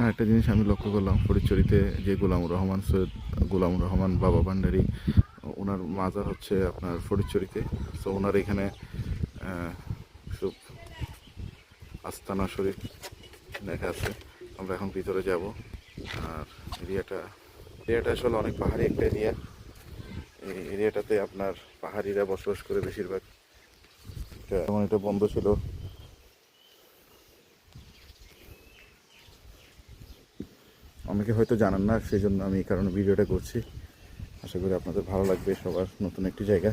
একটা জিনিস আমি লক্ষ্য করলাম, ফটিকছড়িতে যে সৈয়দ গোলামুর রহমান বাবা ভান্ডারী, ওনার মাজার হচ্ছে আপনার ফটিকছড়িতে। সো ওনার এখানে সব আস্তানা শরীফ লেখা আছে। আমরা এখন ভিতরে যাব। আর এরিয়াটা আসলে অনেক পাহাড়ি একটা এরিয়া। এই এরিয়াটাতে আপনার পাহাড়িরা বসবাস করে বেশিরভাগ। যেমন এটা বন্ধ ছিল, অনেকে হয়তো জানেন না, সেই জন্য আমি এই কারণে ভিডিওটা করছি। আশা করি আপনাদের ভালো লাগবে। সবার নতুন একটি জায়গা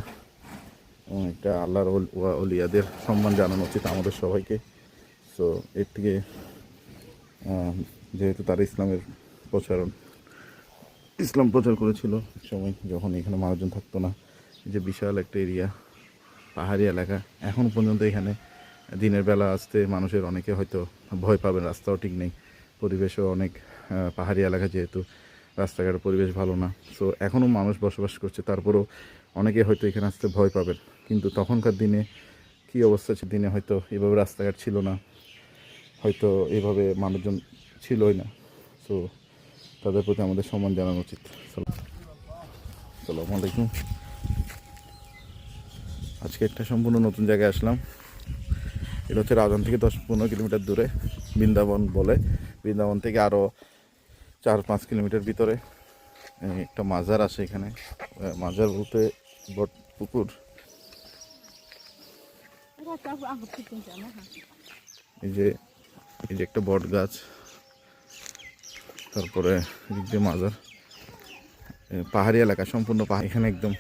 এবং একটা আল্লাহর ওলিয়াদের সম্মান জানানো উচিত আমাদের সবাইকে। সো এর থেকে যেহেতু তারা ইসলাম প্রচার করেছিল এক সময়, যখন এখানে মানুষজন থাকতো না, যে বিশাল একটা এরিয়া, পাহাড়ি এলাকা, এখন পর্যন্ত এখানে দিনের বেলা আসতে মানুষের অনেকে হয়তো ভয় পাবেন। রাস্তাও ঠিক নেই, পরিবেশও অনেক পাহাড়ি এলাকা, যেহেতু রাস্তাঘাটের পরিবেশ ভালো না। সো এখনও মানুষ বসবাস করছে, তারপরেও অনেকে হয়তো এখানে আসতে ভয় পাবেন। কিন্তু তখনকার দিনে কী অবস্থা ছিল, দিনে হয়তো এভাবে রাস্তাঘাট ছিল না, হয়তো এভাবে মানুষজন ছিলই না। সো তাদের প্রতি আমাদের সম্মান জানানো উচিত। আসসালামু আলাইকুম। আজকে একটা সম্পূর্ণ নতুন জায়গায় আসলাম। এটা হচ্ছে রাজধানী থেকে 10-15 কিলোমিটার দূরে, বৃন্দাবন বলে। বৃন্দাবন থেকে আরও 4-5 কিলোমিটার ভিতরে একটা মাজার আছে এখানে। মাজার বলতে বট পুকুর। এই যে একটা বট গাছ, তারপরে এদিক দিয়ে মাজার। পাহাড়ি এলাকা, সম্পূর্ণ পাহাড়। এখানে একদম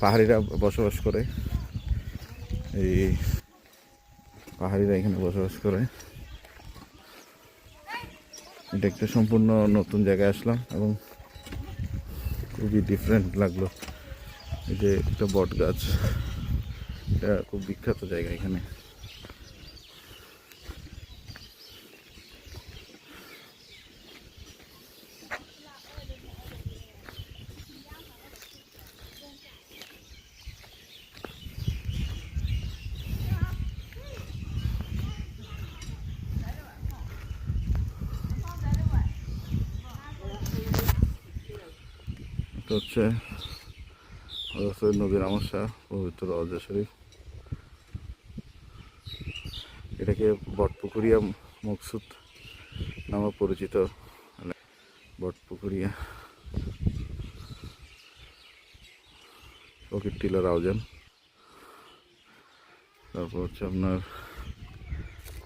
পাহাড়িরা বসবাস করে। এই পাহাড়িরা এখানে বসবাস করে। এটা একটা সম্পূর্ণ নতুন জায়গায় আসলাম এবং খুবই ডিফারেন্ট লাগলো। এই যে একটা বট গাছ, এটা খুব বিখ্যাত জায়গা এখানে। এটা হচ্ছে সৈয়দ নবীর আহমদ শাহ পবিত্র রওজা শরীফ। এটাকে বটপুকুরিয়া মকসুদ নামে পরিচিত। বটপুকুরিয়া ফকির টিলা রাউজান। তারপর হচ্ছে আপনার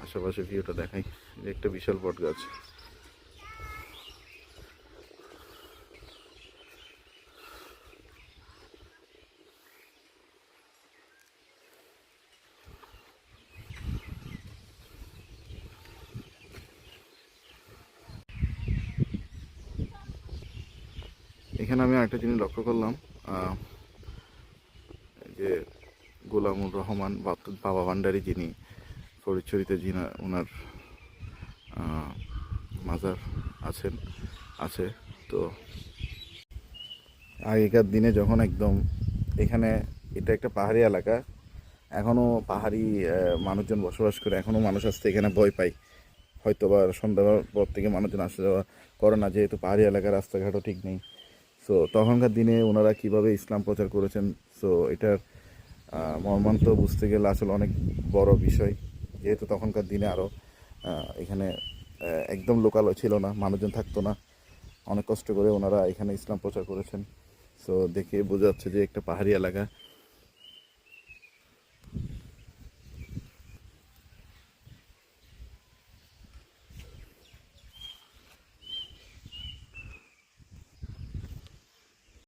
আশেপাশে ভিউটা দেখাই। একটা বিশাল বট গাছ। এখানে আমি একটা জিনিস লক্ষ্য করলাম, যে গোলামুর রহমান বাবা ভান্ডারী, যিনি ফরিদছড়িতে, যিনি ওনার মাজার আছে। তো আগেকার দিনে যখন একদম এখানে, এটা একটা পাহাড়ি এলাকা, এখনও পাহাড়ি মানুষজন বসবাস করে। এখনও মানুষ আসতে এখানে ভয় পায়, হয়তো বা সন্ধ্যার পর থেকে মানুষজন আসা যাওয়া করে না, যেহেতু পাহাড়ি এলাকার রাস্তাঘাটও ঠিক নেই। সো তখনকার দিনে ওনারা কিভাবে ইসলাম প্রচার করেছেন, সো এটার মর্মান্ত বুঝতে গেলে আসলে অনেক বড় বিষয়। যেহেতু তখনকার দিনে আরও এখানে একদম লোকাল ছিল না, মানুষজন থাকতো না, অনেক কষ্ট করে ওনারা এখানে ইসলাম প্রচার করেছেন। সো দেখে বোঝা যাচ্ছে যে একটা পাহাড়ি এলাকা।